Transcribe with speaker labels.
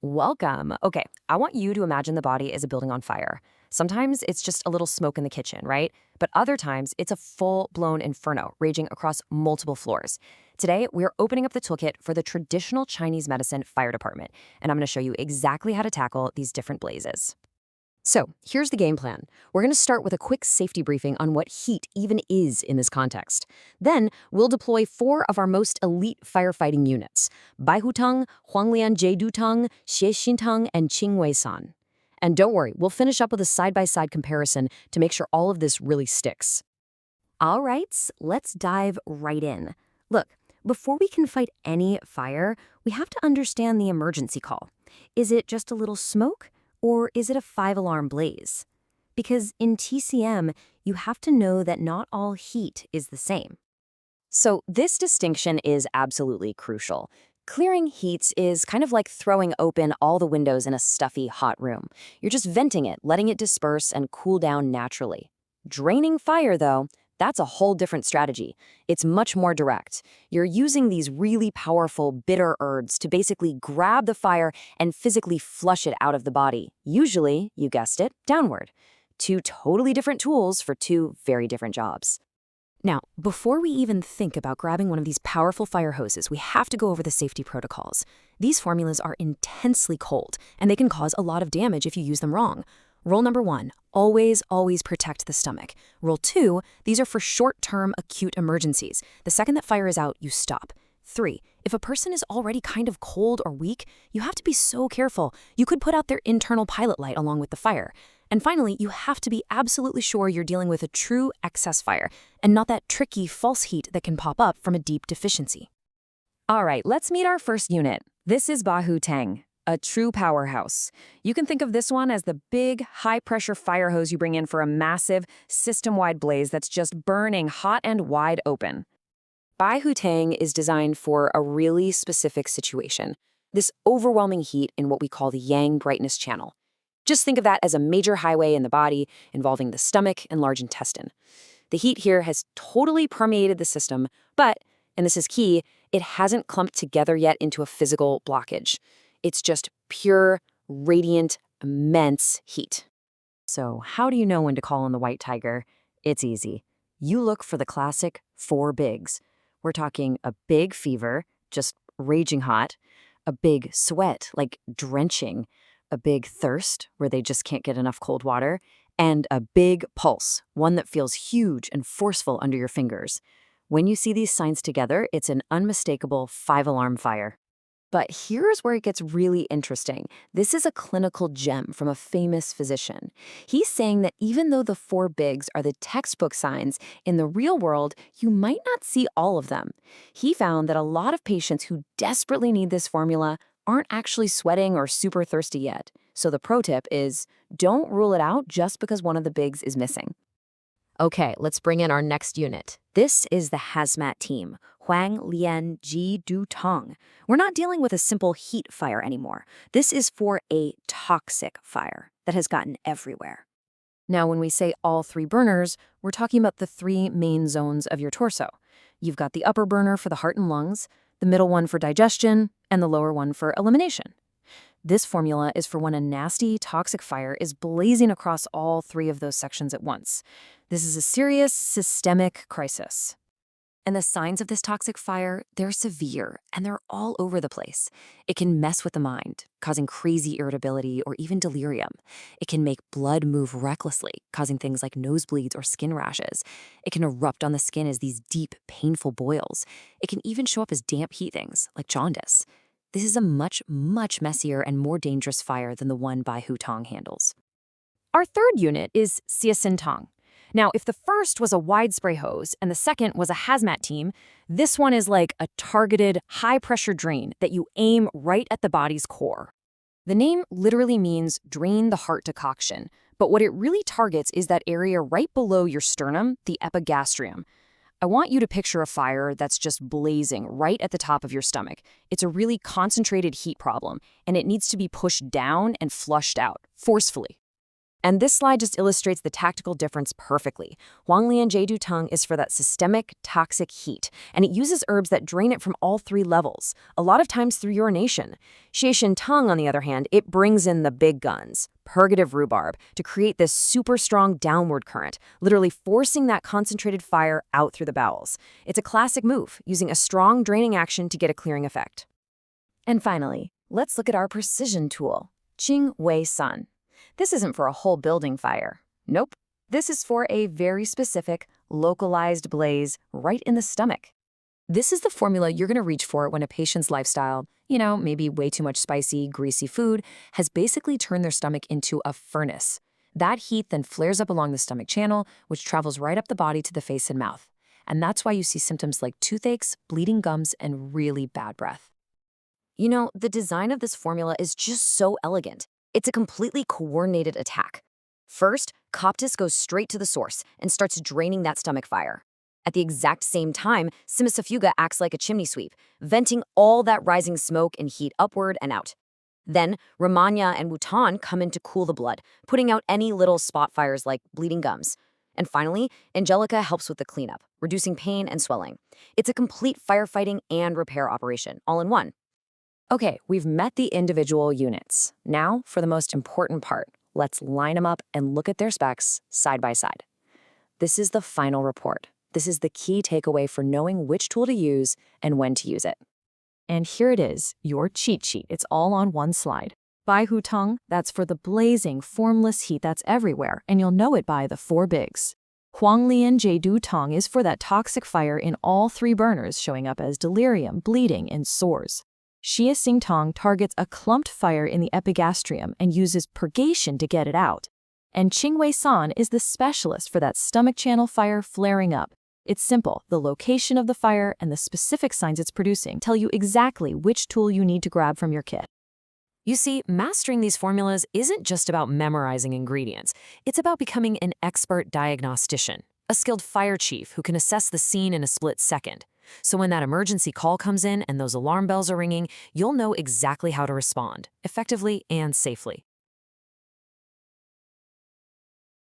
Speaker 1: Welcome. Okay, I want you to imagine the body as a building on fire. Sometimes it's just a little smoke in the kitchen, right? But other times it's a full-blown inferno raging across multiple floors. Today, we're opening up the toolkit for the traditional Chinese medicine fire department, and I'm going to show you exactly how to tackle these different blazes. So, here's the game plan. We're going to start with a quick safety briefing on what heat even is in this context. Then, we'll deploy four of our most elite firefighting units: Bai Hu Tang, Huang Lian Jie Du Tang, Xie Xin Tang, and Qing Wei. And don't worry, we'll finish up with a side-by-side comparison to make sure all of this really sticks. All right, let's dive right in. Look, before we can fight any fire, we have to understand the emergency call. Is it just a little smoke? Or is it a five-alarm blaze? Because in TCM, you have to know that not all heat is the same. So this distinction is absolutely crucial. Clearing heats is kind of like throwing open all the windows in a stuffy, hot room. You're just venting it, letting it disperse and cool down naturally. Draining fire, though, that's a whole different strategy. It's much more direct. You're using these really powerful, bitter herbs to basically grab the fire and physically flush it out of the body. Usually, you guessed it, downward. Two totally different tools for two very different jobs. Now, before we even think about grabbing one of these powerful fire hoses, we have to go over the safety protocols. These formulas are intensely cold, and they can cause a lot of damage if you use them wrong. Rule number 1, always protect the stomach. Rule 2, these are for short-term acute emergencies. The second that fire is out, you stop. 3, if a person is already kind of cold or weak, you have to be so careful. You could put out their internal pilot light along with the fire. And finally, you have to be absolutely sure you're dealing with a true excess fire and not that tricky false heat that can pop up from a deep deficiency. All right, let's meet our first unit. This is Bai Hu Tang, a true powerhouse. You can think of this one as the big, high-pressure fire hose you bring in for a massive, system-wide blaze that's just burning hot and wide open. Bai Hu Tang is designed for a really specific situation, this overwhelming heat in what we call the yang brightness channel. Just think of that as a major highway in the body involving the stomach and large intestine. The heat here has totally permeated the system, but, and this is key, it hasn't clumped together yet into a physical blockage. It's just pure, radiant, immense heat. So how do you know when to call on the white tiger? It's easy. You look for the classic 4 bigs. We're talking a big fever, just raging hot, a big sweat, like drenching, a big thirst, where they just can't get enough cold water, and a big pulse, one that feels huge and forceful under your fingers. When you see these signs together, it's an unmistakable 5-alarm fire. But here's where it gets really interesting. This is a clinical gem from a famous physician. He's saying that even though the 4 bigs are the textbook signs, in the real world, you might not see all of them. He found that a lot of patients who desperately need this formula aren't actually sweating or super thirsty yet. So the pro tip is, don't rule it out just because one of the bigs is missing. Okay, let's bring in our next unit. This is the hazmat team, Huang Lian Jie Tang. We're not dealing with a simple heat fire anymore. This is for a toxic fire that has gotten everywhere. Now, when we say all 3 burners, we're talking about the 3 main zones of your torso. You've got the upper burner for the heart and lungs, the middle one for digestion, and the lower one for elimination. This formula is for when a nasty, toxic fire is blazing across all 3 of those sections at once. This is a serious, systemic crisis. And the signs of this toxic fire, they're severe, and they're all over the place. It can mess with the mind, causing crazy irritability or even delirium. It can make blood move recklessly, causing things like nosebleeds or skin rashes. It can erupt on the skin as these deep, painful boils. It can even show up as damp heat things, like jaundice. This is a much messier and more dangerous fire than the one Bai Hu Tang handles. Our third unit is Xie Xin Tang. Now, if the first was a wide spray hose and the second was a hazmat team, this one is like a targeted, high-pressure drain that you aim right at the body's core. The name literally means drain the heart decoction, but what it really targets is that area right below your sternum, the epigastrium. I want you to picture a fire that's just blazing right at the top of your stomach. It's a really concentrated heat problem, and it needs to be pushed down and flushed out, forcefully. And this slide just illustrates the tactical difference perfectly. Huang Lian Jie Du Tang is for that systemic, toxic heat, and it uses herbs that drain it from all three levels, a lot of times through urination. Xie Xin Tang, on the other hand, it brings in the big guns, purgative rhubarb, to create this super strong downward current, literally forcing that concentrated fire out through the bowels. It's a classic move, using a strong draining action to get a clearing effect. And finally, let's look at our precision tool, Qing Wei. This isn't for a whole building fire. Nope. This is for a very specific, localized blaze right in the stomach. This is the formula you're going to reach for when a patient's lifestyle, maybe way too much spicy, greasy food, has basically turned their stomach into a furnace. That heat then flares up along the stomach channel, which travels right up the body to the face and mouth. And that's why you see symptoms like toothaches, bleeding gums, and really bad breath. The design of this formula is just so elegant. It's a completely coordinated attack. First, Coptis goes straight to the source and starts draining that stomach fire. At the exact same time, Simisafuga acts like a chimney sweep, venting all that rising smoke and heat upward and out. Then, Ramanya and Wutan come in to cool the blood, putting out any little spot fires like bleeding gums. And finally, Angelica helps with the cleanup, reducing pain and swelling. It's a complete firefighting and repair operation, all in one. Okay, we've met the individual units. Now, for the most important part, let's line them up and look at their specs side by side. This is the final report. This is the key takeaway for knowing which tool to use and when to use it. And here it is, your cheat sheet. It's all on one slide. Bai Hu Tang, that's for the blazing, formless heat that's everywhere, and you'll know it by the four bigs. Huang Lian Jie Du Tang is for that toxic fire in all three burners, showing up as delirium, bleeding, and sores. Xie Xin Tang targets a clumped fire in the epigastrium and uses purgation to get it out. And Qing Wei is the specialist for that stomach channel fire flaring up. It's simple. The location of the fire and the specific signs it's producing tell you exactly which tool you need to grab from your kit. You see, mastering these formulas isn't just about memorizing ingredients. It's about becoming an expert diagnostician, a skilled fire chief who can assess the scene in a split second. So when that emergency call comes in and those alarm bells are ringing, you'll know exactly how to respond, effectively and safely.